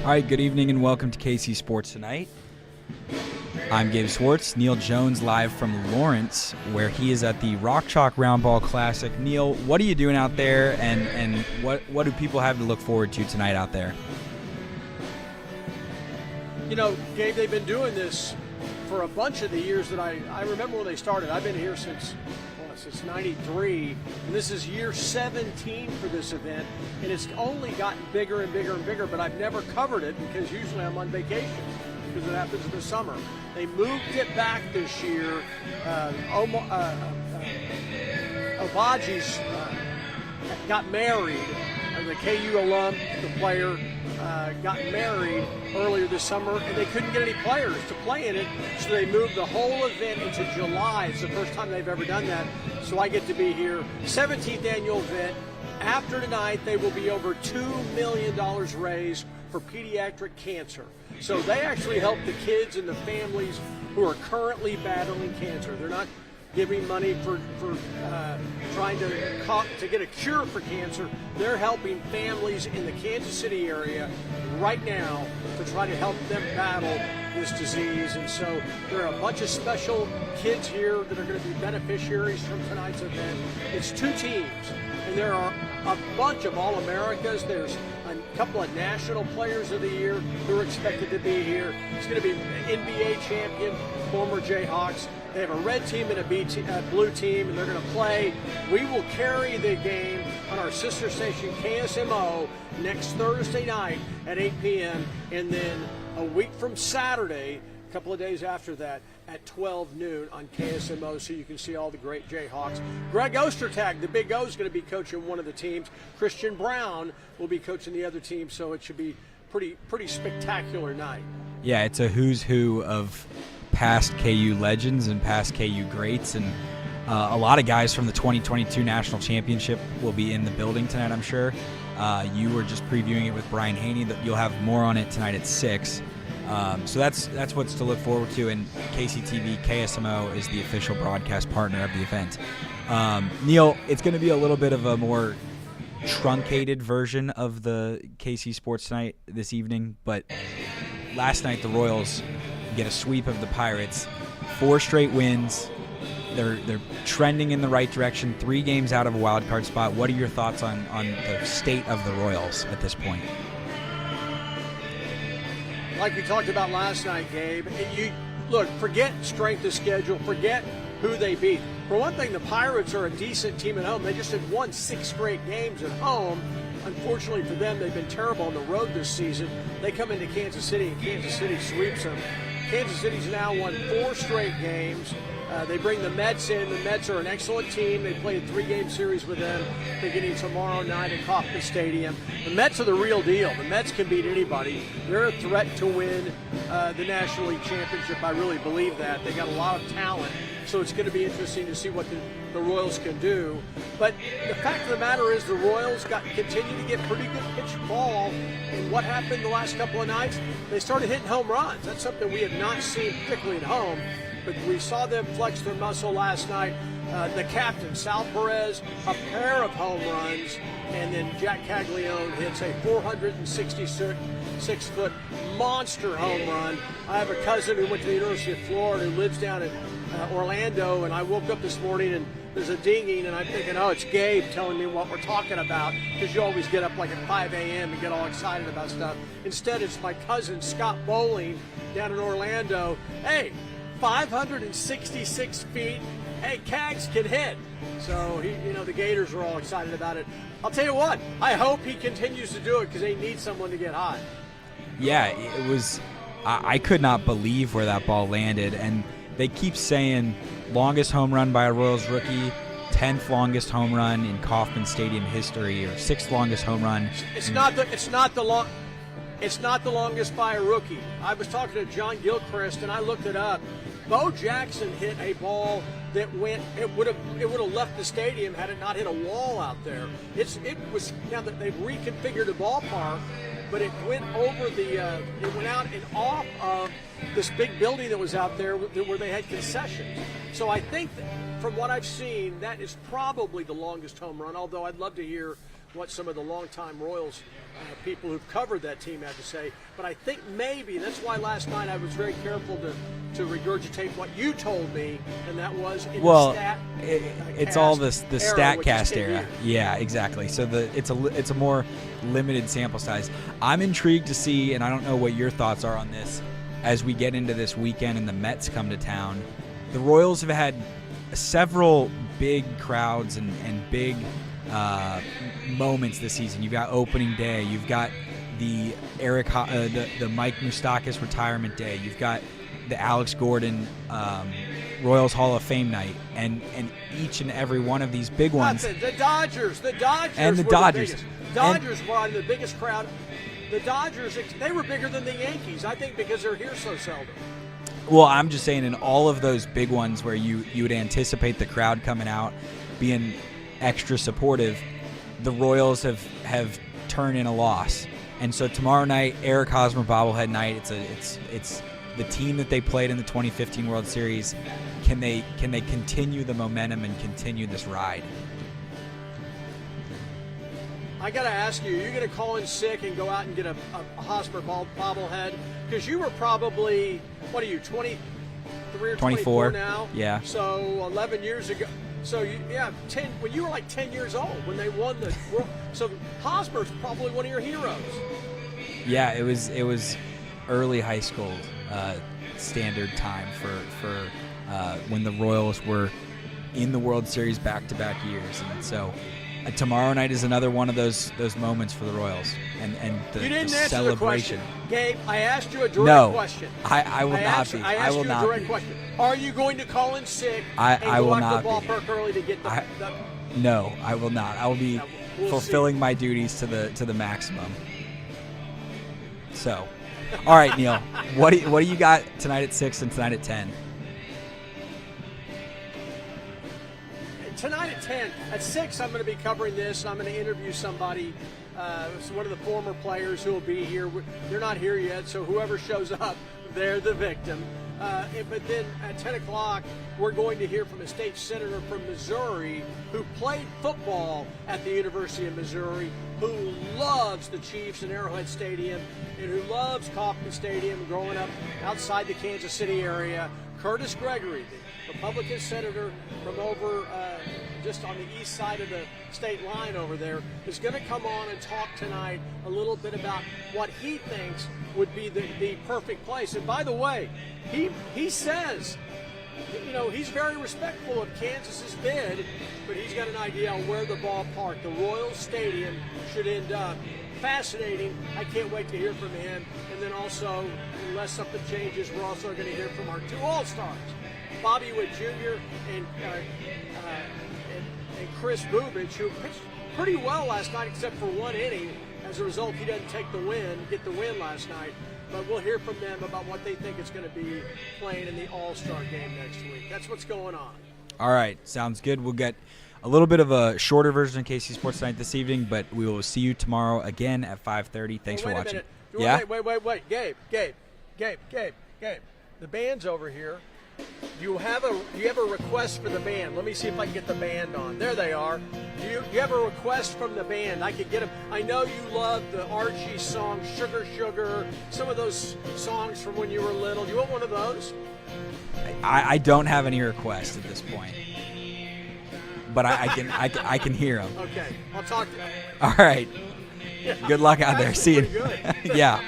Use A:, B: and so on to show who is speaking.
A: All right, good evening and welcome to KC Sports Tonight. I'm Gabe Swartz. Neil Jones live from Lawrence, where he is at the Rock Chalk Round Ball Classic. Neil, what are you doing out there, and what do people have to look forward to tonight out there?
B: You know, Gabe, they've been doing this for a bunch of the years that I remember when they started. I've been here since 93, and this is year 17 for this event, and it's only gotten bigger and bigger and bigger, but I've never covered it because usually I'm on vacation because it happens in the summer. They moved it back this year. Obaji's got married. The KU alum, the player, got married earlier this summer, and they couldn't get any players to play in it, so they moved the whole event into July. It's the first time they've ever done that, so I get to be here. 17th annual event. After tonight, they will be over $2 million raised for pediatric cancer. So they actually help the kids and the families who are currently battling cancer. They're not giving money for trying to get a cure for cancer. They're helping families in the Kansas City area right now to try to help them battle this disease. And so there are a bunch of special kids here that are going to be beneficiaries from tonight's event. It's two teams, and there are a bunch of All-Americas. There's a couple of national players of the year who are expected to be here. It's going to be an NBA champion, former Jayhawks. They have a red team and a blue team, and they're going to play. We will carry the game on our sister station, KSMO, next Thursday night at 8 p.m., and then a week from Saturday, a couple of days after that, at 12 noon on KSMO, so you can see all the great Jayhawks. Greg Ostertag, the Big O, is going to be coaching one of the teams. Christian Brown will be coaching the other team, so it should be pretty spectacular night.
A: Yeah, it's a who's who of past KU legends and past KU greats, and a lot of guys from the 2022 National Championship will be in the building tonight, I'm sure. You were just previewing it with Brian Haney. That you'll have more on it tonight at 6. So that's what's to look forward to, and KCTV, KSMO is the official broadcast partner of the event. Neil, it's going to be a little bit of a more truncated version of the KC Sports Tonight this evening, but last night the Royals get a sweep of the Pirates, 4 straight wins. They're trending in the right direction, 3 games out of a wild card spot. What are your thoughts on the state of the Royals at this point?
B: Like we talked about last night, Gabe, forget strength of schedule, forget who they beat. For one thing, the Pirates are a decent team at home. They just had won 6 straight games at home. Unfortunately for them, they've been terrible on the road this season. They come into Kansas City, and Kansas City sweeps them. Kansas City's now won 4 straight games. They bring the Mets in. The Mets are an excellent team. They play a 3-game series with them beginning tomorrow night at Kauffman Stadium. The Mets are the real deal. The Mets can beat anybody. They're a threat to win the National League Championship. I really believe that. They got a lot of talent, so it's going to be interesting to see what the Royals can do. But the fact of the matter is the Royals continue to get pretty good pitch ball, and what happened the last couple of nights, they started hitting home runs. That's something we have not seen, particularly at home. But we saw them flex their muscle last night. The captain, Sal Perez, a pair of home runs, and then Jack Caglione hits a 466-foot monster home run. I have a cousin who went to the University of Florida who lives down in Orlando, and I woke up this morning and there's a dinging, and I'm thinking, oh, it's Gabe telling me what we're talking about, because you always get up like at 5 a.m. and get all excited about stuff. Instead, it's my cousin, Scott Bowling, down in Orlando. Hey, 566 feet. Hey, Cags can hit. So, the Gators are all excited about it. I'll tell you what, I hope he continues to do it because they need someone to get hot.
A: Yeah, it was – I could not believe where that ball landed. And they keep saying longest home run by a Royals rookie, 10th longest home run in Kauffman Stadium history, or 6th longest home run.
B: It's not the longest by a rookie. I was talking to John Gilchrist, and I looked it up. Bo Jackson hit a ball that it would have left the stadium had it not hit a wall out there. It was, now that they've reconfigured the ballpark, but it went over it went out and off of this big building that was out there where they had concessions. So I think that from what I've seen, that is probably the longest home run, although I'd love to hear what some of the longtime Royals people who've covered that team had to say. But I think maybe that's why last night I was very careful to regurgitate what you told me, and that was in the stat.
A: It's all the
B: era,
A: StatCast era. Yeah, exactly. So it's a more limited sample size. I'm intrigued to see, and I don't know what your thoughts are on this, as we get into this weekend and the Mets come to town. The Royals have had several big crowds and big moments this season. You've got opening day. You've got the Mike Moustakas retirement day. You've got the Alex Gordon Royals Hall of Fame night, and each and every one of these big ones.
B: The Dodgers
A: and the Dodgers.
B: Dodgers brought in the biggest crowd. The Dodgers, they were bigger than the Yankees, I think, because they're here so seldom.
A: Well, I'm just saying, in all of those big ones where you would anticipate the crowd coming out, being extra supportive, the Royals have turned in a loss. And so tomorrow night, Eric Hosmer bobblehead night. It's the team that they played in the 2015 World Series. Can they continue the momentum and continue this ride?
B: I got to ask you, you're going to call in sick and go out and get a Hosmer bobblehead? Because you were probably, what are you, 23 or 24 now?
A: Yeah.
B: So 11 years ago. So, 10 when you were like 10 years old when they won the World. So Hosmer's probably one of your heroes.
A: Yeah, it was early high school standard time for when the Royals were in the World Series back-to-back years. And so tomorrow night is another one of those moments for the Royals and the
B: you didn't
A: the
B: answer
A: celebration.
B: The question. Gabe, I asked you a direct question.
A: I will not be.
B: I
A: will
B: asked you
A: not
B: a direct
A: be.
B: question. Are you going to call in sick
A: I
B: and
A: will
B: go
A: not
B: out to the ballpark early to get the
A: No, I will not. I will be
B: we'll
A: fulfilling my duties to the maximum. So, all right, Neil, what do you got tonight at 6 and tonight at 10?
B: Tonight at 10. At 6, I'm going to be covering this, and I'm going to interview somebody, one of the former players who will be here. They're not here yet, so whoever shows up, they're the victim. But then at 10 o'clock, we're going to hear from a state senator from Missouri who played football at the University of Missouri, who loves the Chiefs in Arrowhead Stadium, and who loves Kauffman Stadium growing up outside the Kansas City area. Curtis Gregory, the Republican senator from over just on the east side of the state line over there, is going to come on and talk tonight a little bit about what he thinks would be the perfect place. And by the way, he says, he's very respectful of Kansas's bid, but he's got an idea on where the ballpark, the Royal Stadium, should end up. Fascinating. I can't wait to hear from him. And then also, unless something changes, we're also going to hear from our two All-Stars, Bobby Witt Jr. and Chris Bubich, who pitched pretty well last night except for one inning. As a result, he doesn't get the win last night. But we'll hear from them about what they think it's going to be playing in the All-Star game next week. That's what's going on. All
A: right, sounds good. We'll get a little bit of a shorter version of KC Sports Night this evening, but we will see you tomorrow again at 5:30. Thanks for watching.
B: Yeah? Wait. Gabe. The band's over here. Do you have a request for the band? Let me see if I can get the band on. There they are. Do you have a request from the band? I could get them. I know you love the Archie song, Sugar Sugar, some of those songs from when you were little. Do you want one of those?
A: I don't have any requests at this point, but I can hear them.
B: Okay, I'll talk to you.
A: All right. Good luck out there. See you.
B: Good.
A: Yeah.